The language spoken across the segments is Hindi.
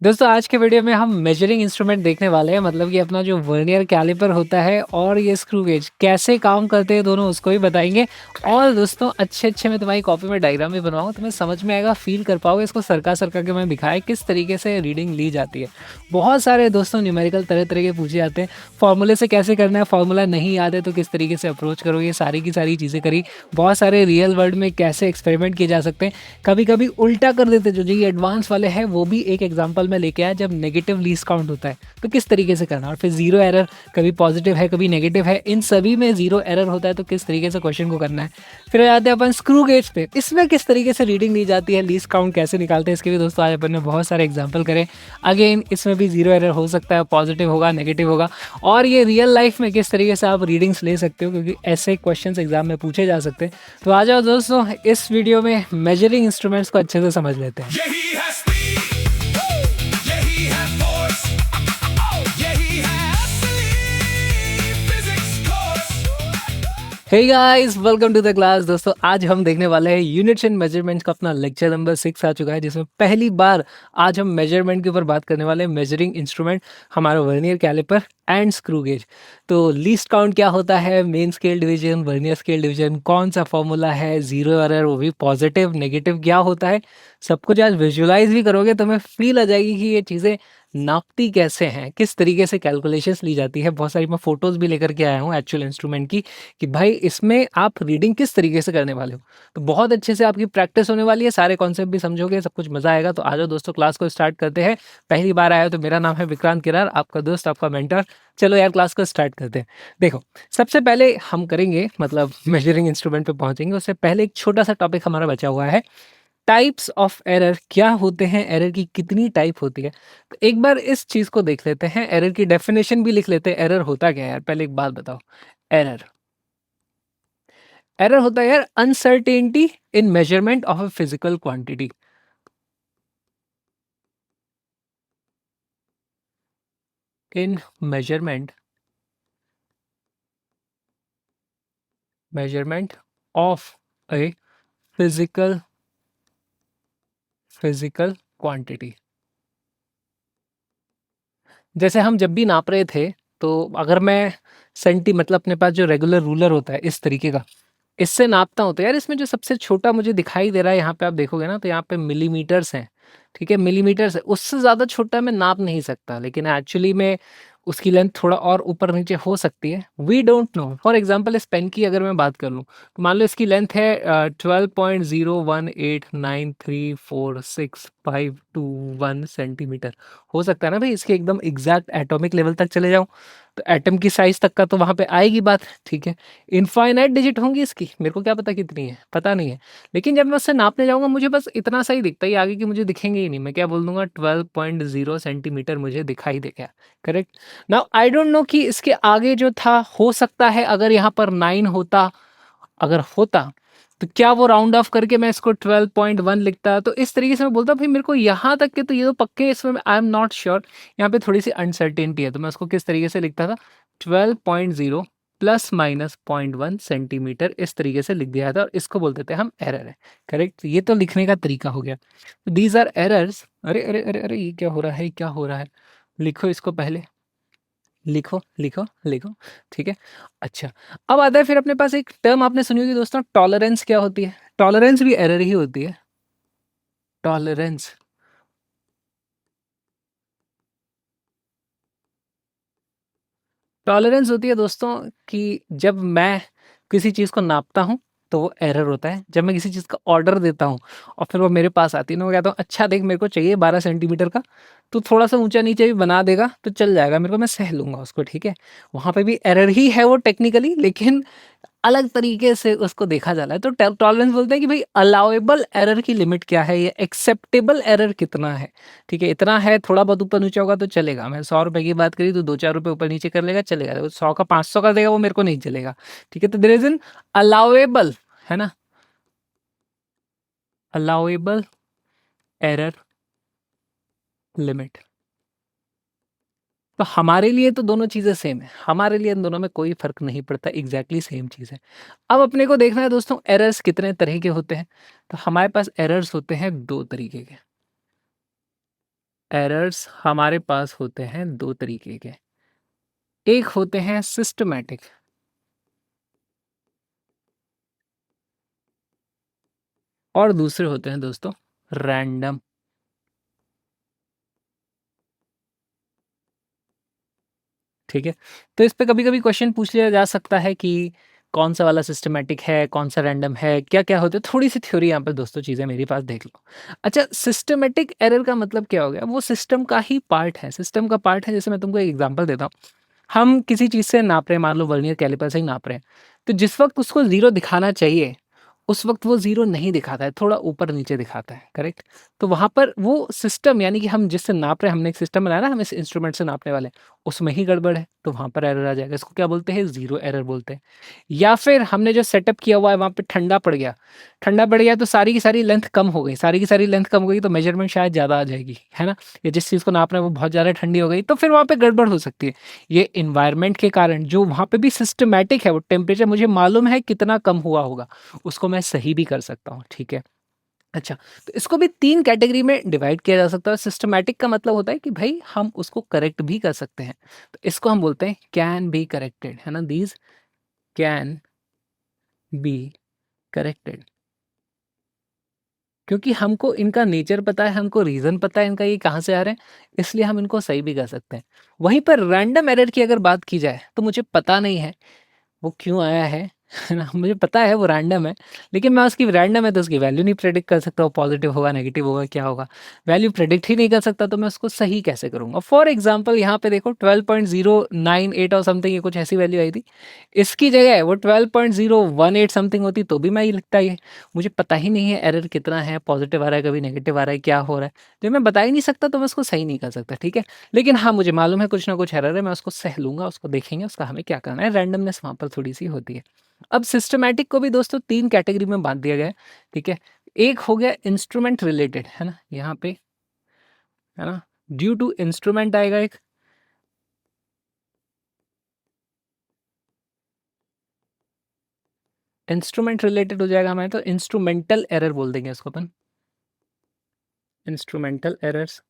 दोस्तों आज के वीडियो में हम मेजरिंग इंस्ट्रूमेंट देखने वाले हैं मतलब कि अपना जो वर्नियर कैलिपर होता है और ये स्क्रू गेज कैसे काम करते हैं दोनों उसको भी बताएंगे। और दोस्तों अच्छे मैं तुम्हारी कॉपी में डायग्राम भी बनवाऊंगा, तुम्हें समझ में आएगा, फील कर पाओगे इसको, सरका सरका के मैं दिखाए किस तरीके से रीडिंग ली जाती है। बहुत सारे दोस्तों न्यूमेरिकल तरह तरह के पूछे जाते हैं, फॉर्मूले से कैसे करना है, फॉर्मूला नहीं याद है तो किस तरीके से अप्रोच करोगे, सारी की सारी चीज़ें करी। बहुत सारे रियल वर्ल्ड में कैसे एक्सपेरिमेंट किए जा सकते हैं, कभी कभी उल्टा कर देते जो ये एडवांस वाले हैं वो भी एक एग्जांपल में लेके आया। जब नेगेटिव लीस्ट काउंट होता है तो किस तरीके से करना, और फिर जीरो एरर, कभी पॉजिटिव है कभी नेगेटिव है, इन सभी में जीरो एरर होता है तो किस तरीके से क्वेश्चन को करना है। फिर आते हैं अपन स्क्रू गेज पे, इसमें किस तरीके से रीडिंग ली जाती है, लीस्ट काउंट कैसे निकालते हैं, इसके भी दोस्तों आज अपन ने बहुत सारे एग्जाम्पल करे। अगेन इसमें भी जीरो एरर हो सकता है, पॉजिटिव होगा, नेगेटिव होगा, और ये रियल लाइफ में किस तरीके से आप रीडिंग्स ले सकते हो क्योंकि ऐसे क्वेश्चन एग्जाम में पूछे जा सकते हैं। तो आ जाओ दोस्तों इस वीडियो में मेजरिंग इंस्ट्रूमेंट्स को अच्छे से समझ लेते हैं। यही है स्पीड, यही है फोर्स, यही है असली physics course. Hey guys, welcome to the class. दोस्तों आज हम देखने वाले हैं यूनिट्स एंड मेजरमेंट्स का अपना लेक्चर नंबर 6 आ चुका है, जिसमें पहली बार आज हम मेजरमेंट के ऊपर बात करने वाले हैं। मेजरिंग इंस्ट्रूमेंट हमारा vernier caliper and screw gauge. तो लीस्ट काउंट क्या होता है, main scale division, vernier scale division, कौन सा फॉर्मूला है, जीरो एरर, वो भी पॉजिटिव नेगेटिव क्या होता है, सब कुछ आज विजुअलाइज भी करोगे तो हमें फील आ जाएगी कि ये चीज़ें नापती कैसे हैं, किस तरीके से कैलकुलेशंस ली जाती है। बहुत सारी मैं फोटोज़ भी लेकर के आया हूँ एक्चुअल इंस्ट्रूमेंट की, कि भाई इसमें आप रीडिंग किस तरीके से करने वाले हो। तो बहुत अच्छे से आपकी प्रैक्टिस होने वाली है, सारे कॉन्सेप्ट भी समझोगे, सब कुछ मजा आएगा। तो आ जाओ दोस्तों क्लास को स्टार्ट करते हैं। पहली बार आया हो तो मेरा नाम है विक्रांत किरार, आपका दोस्त, आपका मेंटर। चलो यार क्लास को स्टार्ट करते हैं। देखो सबसे पहले हम करेंगे मतलब मेजरिंग इंस्ट्रूमेंट पे पहुंचेंगे, उससे पहले एक छोटा सा टॉपिक हमारा बचा हुआ है, टाइप्स ऑफ एरर क्या होते हैं, एरर की कितनी टाइप होती है। तो एक बार इस चीज को देख लेते हैं, एरर की डेफिनेशन भी लिख लेते हैं। एरर होता क्या है यार, पहले एक बात बताओ। एरर एरर होता है यार uncertainty in measurement of a physical quantity. In measurement measurement of a physical quantity. जैसे हम जब भी नाप रहे थे, तो अगर मैं मतलब अपने पास जो रेगुलर रूलर होता है इस तरीके का, इससे नापता हूँ तो यार इसमें जो सबसे छोटा मुझे दिखाई दे रहा है, यहाँ पे आप देखोगे ना तो यहाँ पे मिलीमीटर्स हैं। ठीक है, मिलीमीटर्स है, उससे ज़्यादा छोटा मैं नाप नहीं सकता, लेकिन एक्चुअली में उसकी लेंथ थोड़ा और ऊपर नीचे हो सकती है। We don't know. For example इस पेन की अगर मैं बात कर लूँ तो मान लो इसकी लेंथ है 12.018934652 1 सेंटीमीटर। हो सकता है ना भाई इसके एकदम एग्जैक्ट एटॉमिक लेवल तक चले जाऊँ, तो एटम की साइज तक का तो वहाँ पे आएगी बात। ठीक है, इनफाइनाइट डिजिट होंगी इसकी, मेरे को क्या पता कितनी है, पता नहीं है। लेकिन जब मैं उससे नापने जाऊंगा मुझे बस इतना सा ही दिखता है, आगे की मुझे दिखेंगे ही नहीं। मैं क्या बोल दूंगा, 12.0 सेंटीमीटर मुझे दिखाई देगा। Correct. Now I don't know कि इसके आगे जो था, हो सकता है अगर यहाँ पर 9 होता, अगर होता तो क्या वो राउंड ऑफ करके मैं इसको 12.1 लिखता। तो इस तरीके से मैं बोलता भाई मेरे को यहाँ तक के तो ये तो पक्के, इसमें आई एम नॉट श्योर, यहाँ पे थोड़ी सी अनसर्टेनिटी है, तो मैं उसको किस तरीके से लिखता था, 12.0 प्लस माइनस 0.1 सेंटीमीटर, इस तरीके से लिख दिया था, और इसको बोलते थे हम एरर है। करेक्ट, ये तो लिखने का तरीका हो गया। These are errors. अरे अरे अरे अरे, ये क्या हो रहा है, ये क्या हो रहा है, लिखो इसको पहले, लिखो लिखो लिखो। ठीक है। अच्छा, अब आता है फिर अपने पास एक टर्म आपने सुनी होगी दोस्तों, टॉलरेंस। क्या होती है टॉलरेंस, भी एरर ही होती है। टॉलरेंस, टॉलरेंस होती है दोस्तों कि जब मैं किसी चीज़ को नापता हूँ तो वो एरर होता है। जब मैं किसी चीज़ का ऑर्डर देता हूँ और फिर वो मेरे पास आती है ना, मैं कहता हूँ अच्छा देख मेरे को चाहिए 12 सेंटीमीटर का, तो थोड़ा सा ऊंचा नीचे भी बना देगा तो चल जाएगा मेरे को, मैं सह लूंगा उसको। ठीक है, वहाँ पे भी एरर ही है वो टेक्निकली, लेकिन अलग तरीके से उसको देखा जा रहा है। तो टॉलरेंस बोलते हैं कि भाई अलाउेबल एरर की लिमिट क्या है, ये एक्सेप्टेबल एरर कितना है। ठीक है, इतना है, थोड़ा बहुत ऊपर नीचे होगा तो चलेगा। मैं 100 रुपए की बात करी तो 2-4 रुपए ऊपर नीचे कर लेगा, चलेगा। 100 का 500 का देगा वो मेरे को नहीं चलेगा। ठीक है, तो देयर इज एन अलाउेबल, है ना, अलाउेबल एरर लिमिट। तो हमारे लिए तो दोनों चीज़ें सेम है, हमारे लिए इन दोनों में कोई फर्क नहीं पड़ता, एग्जैक्टली सेम चीज़ है। अब अपने को देखना है दोस्तों एरर्स कितने तरह के होते हैं। तो हमारे पास एरर्स होते हैं दो तरीके के। एरर्स हमारे पास होते हैं दो तरीके के, एक होते हैं सिस्टमैटिक और दूसरे होते हैं दोस्तों रैंडम। ठीक है, तो इस पे कभी कभी क्वेश्चन पूछ लिया जा सकता है कि कौन सा वाला सिस्टमैटिक है, कौन सा रैंडम है, क्या क्या होते हैं। थोड़ी सी थ्योरी यहाँ पे दोस्तों चीज़ें मेरे पास देख लो। अच्छा, सिस्टमैटिक एरर का मतलब क्या हो गया, वो सिस्टम का ही पार्ट है, सिस्टम का पार्ट है। जैसे मैं तुमको एक एग्जांपल देता हूँ, हम किसी चीज़ से नाप रहे हैं, मान लो वर्नियर कैलिपर से ही नाप रहे हैं, तो जिस वक्त उसको ज़ीरो दिखाना चाहिए उस वक्त वो ज़ीरो नहीं दिखाता है, थोड़ा ऊपर नीचे दिखाता है, करेक्ट। तो वहाँ पर वो सिस्टम, यानी कि हम जिससे नाप रहे हैं, हमने एक सिस्टम बनाया ना हम इस इंस्ट्रूमेंट से नापने वाले, उसमें ही गड़बड़ है, तो वहाँ पर एरर आ जाएगा। इसको क्या बोलते हैं, ज़ीरो एरर बोलते हैं। या फिर हमने जो सेटअप किया हुआ है वहाँ पे ठंडा पड़ गया, ठंडा पड़ गया तो सारी की सारी लेंथ कम हो गई, सारी की सारी लेंथ कम हो गई तो मेजरमेंट शायद ज़्यादा आ जाएगी, है ना। या जिस चीज़ को नाप रहे हैं वो बहुत ज़्यादा ठंडी हो गई, तो फिर वहाँ पे गड़बड़ हो सकती है। ये इन्वायरमेंट के कारण जो वहाँ पे भी सिस्टमैटिक है, वो टेम्परेचर मुझे मालूम है कितना कम हुआ होगा, उसको मैं सही भी कर सकता हूँ, ठीक है। अच्छा, तो इसको भी 3 कैटेगरी में डिवाइड किया जा सकता है। सिस्टमैटिक का मतलब होता है कि भई हम उसको करेक्ट भी कर सकते हैं। तो इसको हम बोलते हैं कैन बी करेक्टेड, है ना? These can be corrected. क्योंकि हमको इनका नेचर पता है, हमको रीज़न पता है इनका ये कहाँ से आ रहे हैं, इसलिए हम इनको सही भी कर सकते हैं। वहीं पर रैंडम एरर की अगर बात की जाए, तो मुझे पता नहीं है वो क्यों आया है ना? मुझे पता है वो रैंडम है, लेकिन मैं उसकी रैंडम है तो उसकी वैल्यू नहीं प्रेडिक्ट कर सकता, वो पॉजिटिव होगा, नेगेटिव होगा, क्या होगा? वैल्यू प्रेडिक्ट ही नहीं कर सकता, तो मैं उसको सही कैसे करूँगा? फॉर एग्ज़ाम्पल यहाँ पे देखो 12.098 और समथिंग ये कुछ ऐसी वैल्यू आई थी। इसकी जगह वो 12.018 समथिंग होती तो भी मैं ये लिखता ये। मुझे पता ही नहीं है एरर कितना है, पॉजिटिव आ रहा है, कभी नेगेटिव आ रहा है, क्या हो रहा है? जब मैं बता ही नहीं सकता तो मैं उसको सही नहीं कर सकता, ठीक है? लेकिन हाँ, मुझे मालूम है कुछ ना कुछ एरर है, मैं उसको सह लूँगा, उसको देखेंगे, उसका हमें क्या करना है, रैंडमनेस वहाँ पर थोड़ी-सी होती है। अब सिस्टमैटिक को भी दोस्तों 3 कैटेगरी में बाँट दिया गया है, ठीक है? एक हो गया इंस्ट्रूमेंट रिलेटेड, है ना? यहाँ पे, है ना? ड्यू टू इंस्ट्रूमेंट आएगा एक। इंस्ट्रूमेंट रिलेटेड हो जाएगा हमारे, तो इंस्ट्रूमेंटल एरर बोल देंगे इसको अपन, इंस्ट्रूमेंटल एरर्स।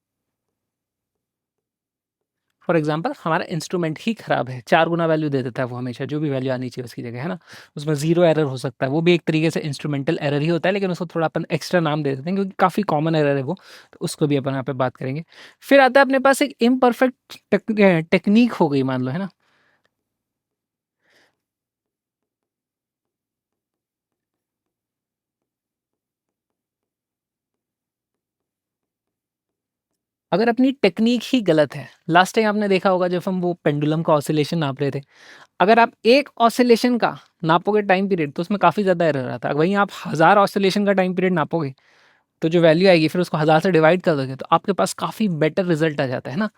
फॉर एग्जांपल हमारा इंस्ट्रूमेंट ही खराब है, 4 गुना वैल्यू दे देता है वो हमेशा, जो भी वैल्यू आनी चाहिए उसकी जगह, है ना? उसमें ज़ीरो एरर हो सकता है, वो भी एक तरीके से इंस्ट्रूमेंटल एरर ही होता है, लेकिन उसको थोड़ा अपन एक्स्ट्रा नाम दे देते हैं क्योंकि काफ़ी कॉमन एरर है वो, तो उसको भी अपन यहाँ पे बात करेंगे। फिर आता है अपने पास एक इम्परफेक्ट टेक्नीक हो गई मान लो, है ना? अगर अपनी टेक्नीक ही गलत है, लास्ट टाइम आपने देखा होगा जब हम वो पेंडुलम का ऑसिलेशन नाप रहे थे, अगर आप एक ऑसिलेशन का नापोगे टाइम पीरियड तो उसमें काफ़ी ज़्यादा एरर आता है। वहीं आप 1000 ऑसिलेशन का टाइम पीरियड नापोगे तो जो वैल्यू आएगी फिर उसको 1000 से डिवाइड कर दोगे तो आपके पास काफ़ी बेटर रिजल्ट आ जाता है ना।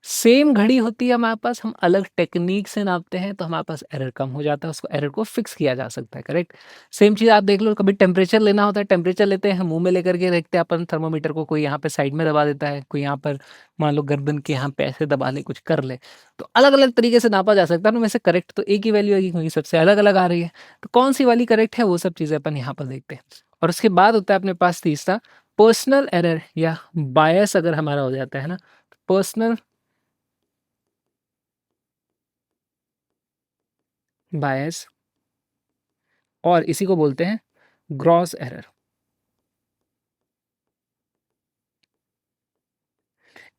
सेम घड़ी होती है हमारे पास, हम अलग टेक्नीक से नापते हैं तो हमारे पास एरर कम हो जाता है, उसको एरर को फिक्स किया जा सकता है, करेक्ट। सेम चीज़ आप देख लो, कभी टेम्परेचर लेना होता है, टेम्परेचर लेते हैं मुंह में लेकर के रखते हैं अपन थर्मोमीटर को, कोई यहाँ पे साइड में दबा देता है, कोई यहाँ पर मान लो गर्दन के यहाँ पे ऐसे दबा ले, कुछ कर ले, तो अलग अलग तरीके से नापा जा सकता है ना। वैसे करेक्ट तो एक ही वैल्यू आएगी क्योंकि सबसे अलग अलग आ रही है, तो कौन सी वाली करेक्ट है वो सब चीज़ें अपन यहाँ पर देखते हैं। और उसके बाद होता है अपने पास तीसरा पर्सनल एरर या बायस, अगर हमारा हो जाता है ना, पर्सनल बायस, और इसी को बोलते हैं ग्रॉस एरर।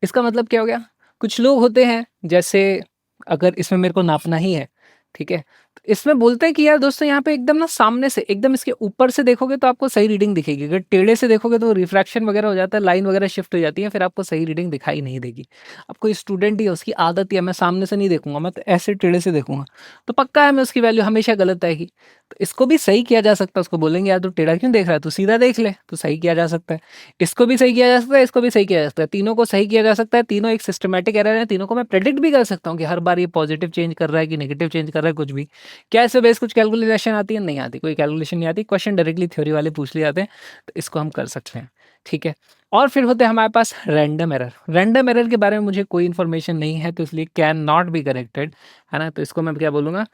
इसका मतलब क्या हो गया, कुछ लोग होते हैं जैसे, अगर इसमें मेरे को नापना ही है, ठीक है, तो इसमें बोलते हैं कि यार दोस्तों यहाँ पे एकदम ना सामने से एकदम इसके ऊपर से देखोगे तो आपको सही रीडिंग दिखेगी, अगर टेढ़े से देखोगे तो रिफ्रैक्शन वगैरह हो जाता है, लाइन वगैरह शिफ्ट हो जाती है, फिर आपको सही रीडिंग दिखाई नहीं देगी। अब कोई स्टूडेंट ही है, उसकी आदत ही है, मैं सामने से नहीं देखूंगा, मैं तो ऐसे टेढ़े से देखूंगा, तो पक्का है मैं उसकी वैल्यू हमेशा गलत आएगी। तो इसको भी सही किया जा सकता है, उसको बोलेंगे यार तू टेढ़ा क्यों देख रहा है, तू सीधा देख ले, तो सही किया जा सकता है। इसको भी सही किया जा सकता है, इसको भी सही किया जा सकता है, तीनों को सही किया जा सकता है, तीनों एक सिस्टमैटिक एरर है, तीनों को मैं प्रेडिक्ट भी कर सकता हूँ कि हर बार ये पॉजिटिव चेंज कर रहा है कि नेगेटिव चेंज कर रहा है, कुछ भी। क्या इससे बेस कुछ कैलकुलेशन आती है, नहीं आती, कोई कैलकुलेशन नहीं आती, क्वेश्चन डायरेक्टली थ्योरी वाले पूछ लिए जाते हैं, तो इसको हम कर सकते हैं, ठीक है। और फिर होते हैं हमारे पास रैंडम एरर। रैंडम एरर के बारे में मुझे कोई इन्फॉर्मेशन नहीं है, तो इसलिए कैन नॉट बी करेक्टेड, है ना, तो इसको मैं क्या बोलूँगा,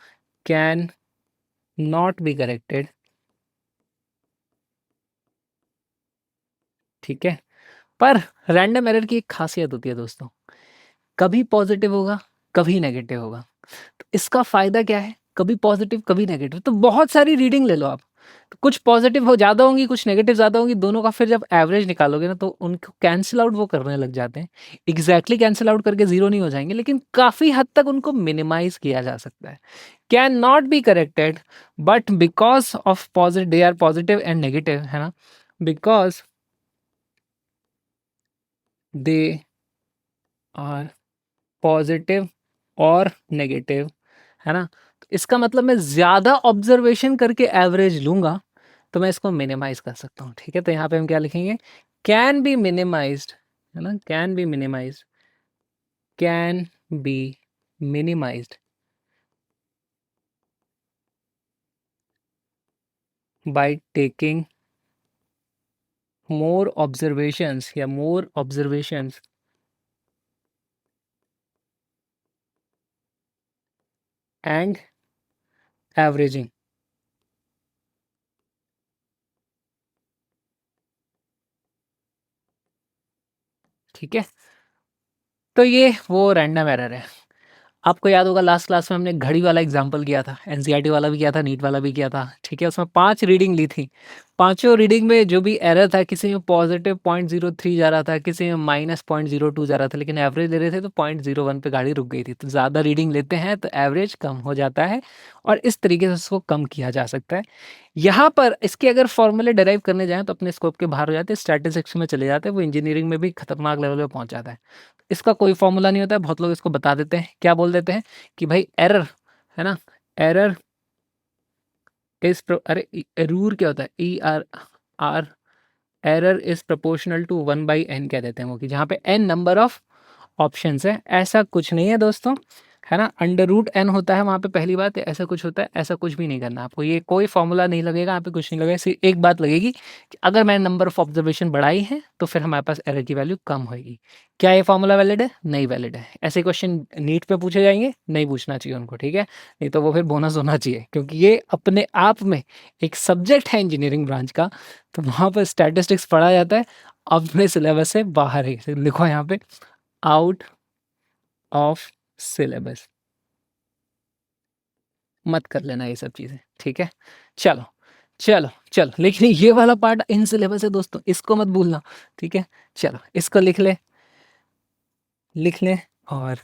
कैन नॉट बी करेक्टेड, ठीक है। पर रैंडम एरर की एक खासियत होती है दोस्तों, कभी पॉजिटिव होगा, कभी नेगेटिव होगा। तो इसका फ़ायदा क्या है? कभी पॉजिटिव, कभी नेगेटिव, तो बहुत सारी रीडिंग ले लो आप। तो कुछ पॉजिटिव हो ज़्यादा होंगी, कुछ नेगेटिव ज़्यादा होंगी, दोनों का फिर जब एवरेज निकालोगे ना तो उनको कैंसल आउट वो करने लग जाते हैं। एग्ज़ैक्टली कैंसल आउट करके ज़ीरो नहीं हो जाएँगे, लेकिन काफ़ी हद तक उनको मिनिमाइज़ किया जा सकता है। Cannot be corrected, but because of they are positive and negative, है ना? बिकॉज़ दे आर पॉजिटिव और नेगेटिव, है ना? तो इसका मतलब मैं ज़्यादा ऑब्जर्वेशन करके एवरेज लूँगा, तो मैं इसको मिनिमाइज़ कर सकता हूँ, ठीक है? तो यहाँ पे हम क्या लिखेंगे? कैन बी मिनिमाइज़्ड, है ना? Can be minimised by taking more observations या मोर ऑब्जर्वेशंस एंड एवरेजिंग, ठीक है? तो ये वो रैंडम एरर है। आपको याद होगा लास्ट क्लास में हमने घड़ी वाला एग्जाम्पल किया था, एनसीईआरटी वाला भी किया था, नीट वाला भी किया था, ठीक है? उसमें 5 रीडिंग ली थी। पाँचों रीडिंग में जो भी एरर था, किसी में पॉजिटिव 0.03 जा रहा था, किसी में माइनस 0.02 जा रहा था, लेकिन एवरेज ले रहे थे तो 0.01 पे गाड़ी रुक गई थी। तो ज़्यादा रीडिंग लेते हैं तो एवरेज कम हो जाता है और इस तरीके से उसको कम किया जा सकता है। यहाँ पर इसके अगर फॉर्मूले डिराइव करने जाएँ तो अपने स्कोप के बाहर हो जाते हैं, स्टैटिस्टिक्स में चले जाते हैं, वो इंजीनियरिंग में भी खतरनाक लेवल पे पहुँच जाता है। इसका कोई फॉर्मूला नहीं होता है, बहुत लोग इसको बता देते हैं। क्या बोल देते हैं कि भाई एरर, है ना? एरर अरे एरूर क्या होता है? ERR, error is proportional to 1/n कह देते हैं वो, कि जहाँ पे n नंबर ऑफ ऑप्शंस है। ऐसा कुछ नहीं है दोस्तों, है ना? अंडर रूट एन होता है वहाँ पे, पहली बात है ऐसा कुछ होता है, ऐसा कुछ भी नहीं करना आपको। ये कोई फॉर्मूला नहीं लगेगा, यहाँ पे कुछ नहीं लगेगा। सिर्फ एक बात लगेगी कि अगर मैंने नंबर ऑफ ऑब्जर्वेशन बढ़ाई है तो फिर हमारे पास एरर की वैल्यू कम होगी। क्या ये फॉर्मूला वैलिड है? नहीं वैलिड है। ऐसे क्वेश्चन नीट पे पूछे जाएंगे, नहीं पूछना चाहिए उनको, ठीक है? नहीं तो वो फिर बोनस होना चाहिए, क्योंकि ये अपने आप में एक सब्जेक्ट है इंजीनियरिंग ब्रांच का। तो वहाँ पर स्टैटिस्टिक्स पढ़ा जाता है, अपने सिलेबस से बाहर है। लिखो यहाँ पे, आउट ऑफ सिलेबस मत कर लेना ये सब चीज़ें, ठीक है? चलो, चलो, चलो, लेकिन ये वाला पार्ट इन सिलेबस है दोस्तों, इसको मत भूलना, ठीक है? चलो, इसको लिख लें और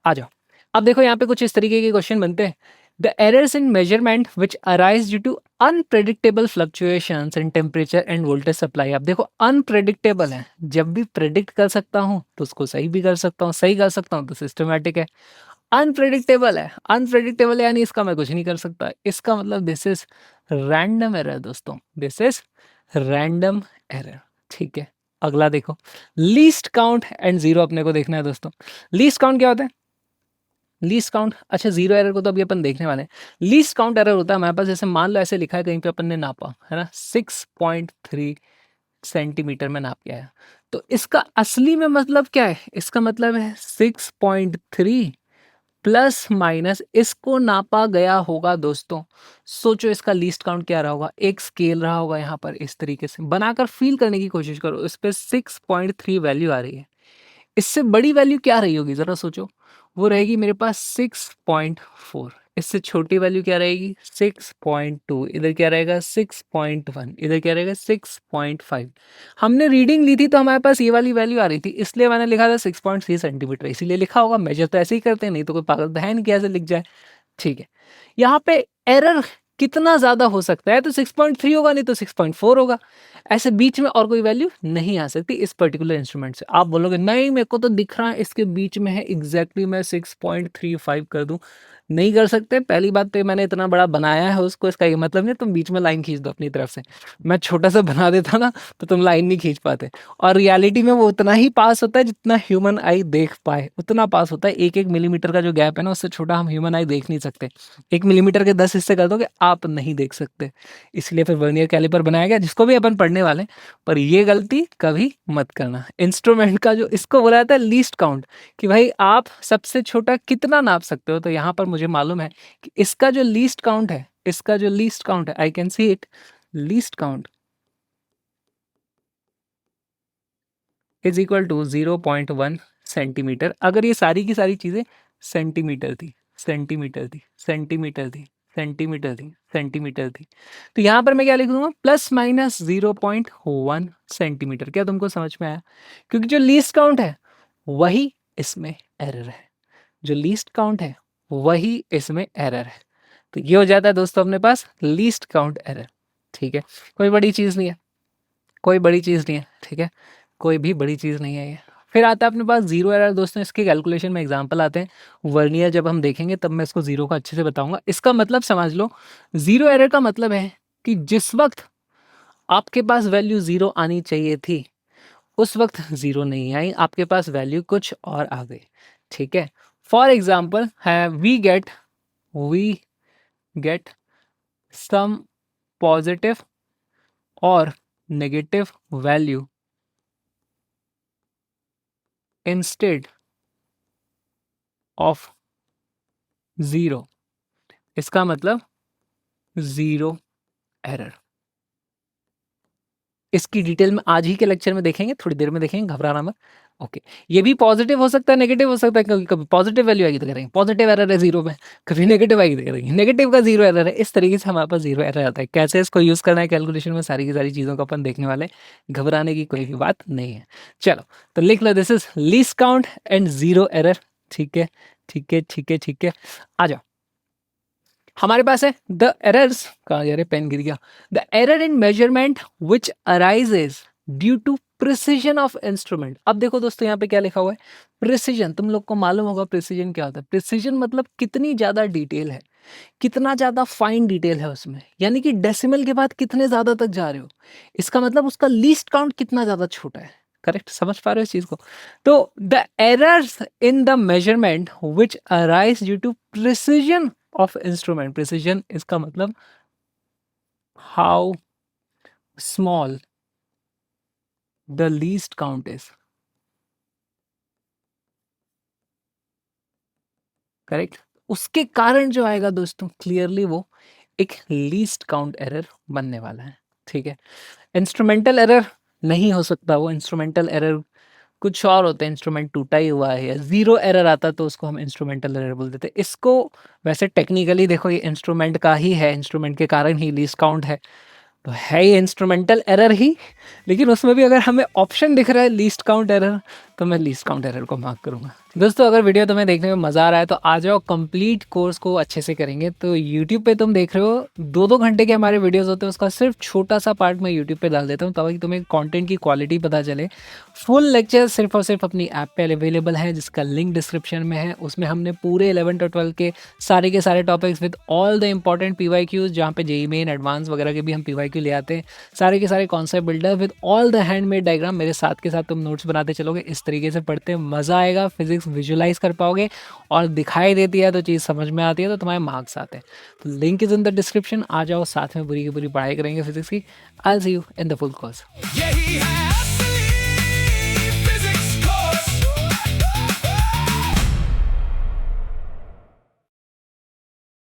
आ जाओ। अब देखो यहाँ पे कुछ इस तरीके के क्वेश्चन बनते हैं। The errors in measurement which arise due to unpredictable fluctuations in temperature and voltage supply. अब देखो अनप्रेडिक्टेबल है, जब भी प्रेडिक्ट कर सकता हूँ तो उसको सही भी कर सकता हूँ, सही कर सकता हूँ तो सिस्टमैटिक है। अनप्रेडिक्टेबल है, अनप्रेडिक्टेबल यानी इसका मैं कुछ नहीं कर सकता। इसका मतलब दिस इज रैंडम एरर दोस्तों, दिस इज रैंडम एरर, ठीक है? अगला देखो, लीस्ट काउंट एंड जीरो अपने को देखना है दोस्तों। लीस्ट काउंट क्या होता है? लीस्ट काउंट, अच्छा जीरो एरर को तो अभी अपन देखने वाले हैं। लीस्ट काउंट एरर होता है हमारे पास, जैसे मान लो ऐसे लिखा है कहीं पे अपन ने नापा, है ना? 6.3 सेंटीमीटर में नाप के आया। तो इसका असली में मतलब क्या है? इसका मतलब है 6.3 प्लस माइनस इसको नापा गया होगा दोस्तों। सोचो इसका लीस्ट काउंट क्या रहा होगा? एक स्केल रहा होगा यहाँ पर, इस तरीके से बनाकर फील करने की कोशिश करो। इस पे 6.3 वैल्यू आ रही है, इससे बड़ी वैल्यू क्या रही होगी जरा सोचो? वो रहेगी मेरे पास 6.4। इससे छोटी वैल्यू क्या रहेगी? 6.2। इधर क्या रहेगा? 6.1। इधर क्या रहेगा? 6.5। हमने रीडिंग ली थी तो हमारे पास ये वाली वैल्यू आ रही थी, इसलिए मैंने लिखा था 6.3 सेंटीमीटर, इसीलिए लिखा होगा। मेजर तो ऐसे ही करते हैं, नहीं तो कोई पागल तो है नहीं कि ऐसे लिख जाए, ठीक है? यहाँ पे एरर कितना ज़्यादा हो सकता है? तो 6.3 होगा, नहीं तो 6.4 होगा। ऐसे बीच में और कोई वैल्यू नहीं आ सकती इस पर्टिकुलर इंस्ट्रूमेंट से। आप बोलोगे नहीं मेरे को तो दिख रहा है इसके बीच में है, एग्जैक्टली मैं 6.35 कर दूं। नहीं कर सकते। पहली बात तो मैंने इतना बड़ा बनाया है उसको, इसका ये मतलब नहीं तुम बीच में लाइन खींच दो अपनी तरफ से। मैं छोटा सा बना देता ना तो तुम लाइन नहीं खींच पाते। और रियलिटी में वो उतना ही पास होता है जितना ह्यूमन आई देख पाए, उतना पास होता है। 1-1 मिलीमीटर का जो गैप है ना, उससे छोटा हम ह्यूमन आई देख नहीं सकते। 1 मिलीमीटर के 10 हिस्से कर दोगे आप नहीं देख सकते। इसलिए फिर वर्नियर कैलिपर बनाया गया, जिसको भी अपन पढ़ने वाले हैं। पर ये गलती कभी मत करना। इंस्ट्रूमेंट का जो इसको बोला जाता है लीस्ट काउंट, कि भाई आप सबसे छोटा कितना नाप सकते हो। तो यहाँ पर मुझे मालूम है कि इसका जो लीस्ट काउंट है, इसका जो लीस्ट काउंट है, I can see it, least count is equal to 0.1 centimetre. अगर ये सारी की सारी चीज़ें सेंटीमीटर थी, सेंटीमीटर थी, सेंटीमीटर थी, सेंटीमीटर थी, सेंटीमीटर थी, तो यहाँ पर मैं क्या लिख दूंगा, प्लस माइनस 0.1 सेंटीमीटर। क्या तुमको समझ में आया? क्योंकि जो लीस्ट काउंट है वही इसमें एरर है, जो लीस्ट काउंट है वही इसमें एरर है। तो ये हो जाता है दोस्तों अपने पास लीस्ट काउंट एरर। ठीक है, कोई बड़ी चीज़ नहीं है, कोई बड़ी चीज़ नहीं है, ठीक है, कोई भी बड़ी चीज़ नहीं है ये। फिर आता है अपने पास जीरो एरर दोस्तों। इसके कैलकुलेशन में एग्जांपल आते हैं, वर्नियर जब हम देखेंगे तब मैं इसको जीरो का अच्छे से बताऊंगा। इसका मतलब समझ लो, जीरो एरर का मतलब है कि जिस वक्त आपके पास वैल्यू जीरो आनी चाहिए थी उस वक्त जीरो नहीं आई, आपके पास वैल्यू कुछ और आ गई। ठीक है, फॉर एग्जाम्पल है वी गेट सम पॉजिटिव और negative value instead of zero. इसका मतलब जीरो एरर। इसकी डिटेल में आज ही के लेक्चर में देखेंगे, थोड़ी देर में देखेंगे, घबराना मत। ओके, ये भी पॉजिटिव हो सकता है, नेगेटिव हो सकता है। कभी कभी पॉजिटिव वैल्यू आएगी तो करेंगे पॉजिटिव एरर है जीरो में, कभी नेगेटिव आएगी तो करेंगे नेगेटिव का जीरो एरर है। इस तरीके से हमारे पास जीरो एरर आता है। कैसे इसको यूज करना है कैलकुलेशन में, सारी की सारी चीज़ों को अपन देखने वाले, घबराने की कोई भी बात नहीं है। चलो तो लिख लो, this is least count and zero error. ठीक है, ठीक है, ठीक है, ठीक है, आ जाओ। हमारे पास है द एरर्स का, यार पेन गिर गया। The error in measurement which arises due to precision of instrument. अब देखो दोस्तों यहाँ पे क्या लिखा हुआ है, प्रिसीजन। तुम लोग को मालूम होगा प्रिसीजन क्या होता है। प्रिसीजन मतलब कितनी ज्यादा डिटेल है, कितना ज्यादा फाइन डिटेल है उसमें, यानी कि डेसिमल के बाद कितने ज्यादा तक जा रहे हो, इसका मतलब उसका लीस्ट काउंट कितना ज्यादा छोटा है। करेक्ट, समझ पा रहे हो इस चीज को? तो the errors in the measurement which arise due to precision of instrument. Precision इसका मतलब how small the least count is. Correct, उसके कारण जो आएगा दोस्तों क्लियरली वो एक लीस्ट काउंट एरर बनने वाला है। ठीक है, इंस्ट्रूमेंटल एरर नहीं हो सकता। वो इंस्ट्रूमेंटल एरर कुछ और होते हैं, इंस्ट्रूमेंट टूटा ही हुआ है या जीरो एरर आता तो उसको हम इंस्ट्रूमेंटल एरर बोल देते। इसको वैसे टेक्निकली देखो ये इंस्ट्रूमेंट का ही है, इंस्ट्रूमेंट के कारण ही लीस्ट काउंट है, तो है ये इंस्ट्रूमेंटल एरर ही। लेकिन उसमें भी अगर हमें ऑप्शन दिख रहा है लीस्ट काउंट एरर, तो मैं लीस्ट काउंट एरर को मार्क करूंगा। दोस्तों अगर वीडियो तुम्हें देखने में मज़ा आ रहा है तो आ जाओ, कंप्लीट कोर्स को अच्छे से करेंगे। तो यूट्यूब पे तुम देख रहे हो 2-2 घंटे के हमारे वीडियोस होते हैं, उसका सिर्फ छोटा सा पार्ट मैं यूट्यूब पे डाल देता हूँ ताकि तुम्हें कंटेंट की क्वालिटी पता चले। फुल लेक्चर सिर्फ और सिर्फ अपनी ऐप पे अवेलेबल है जिसका लिंक डिस्क्रिप्शन में है। उसमें हमने पूरे 11 और 12 के सारे topics with all the important PYQs, जहाँ पे जेईई मेन एडवांस वगैरह के भी हम PYQ ले आते हैं, सारे के सारे concept builder with all the handmade diagram मेरे साथ के साथ तुम नोट्स बनाते चलोगे। इस तरीके से पढ़ते मज़ा आएगा, फिजिक्स विजुलाइज कर पाओगे और दिखाई देती है तो चीज़ समझ में आती है तो तुम्हारे मार्क्स आते हैं। तो link is in the description, आ जाओ साथ में पूरी की पूरी पढ़ाई करेंगे फिजिक्स की। I will see you in the full course. यही है असली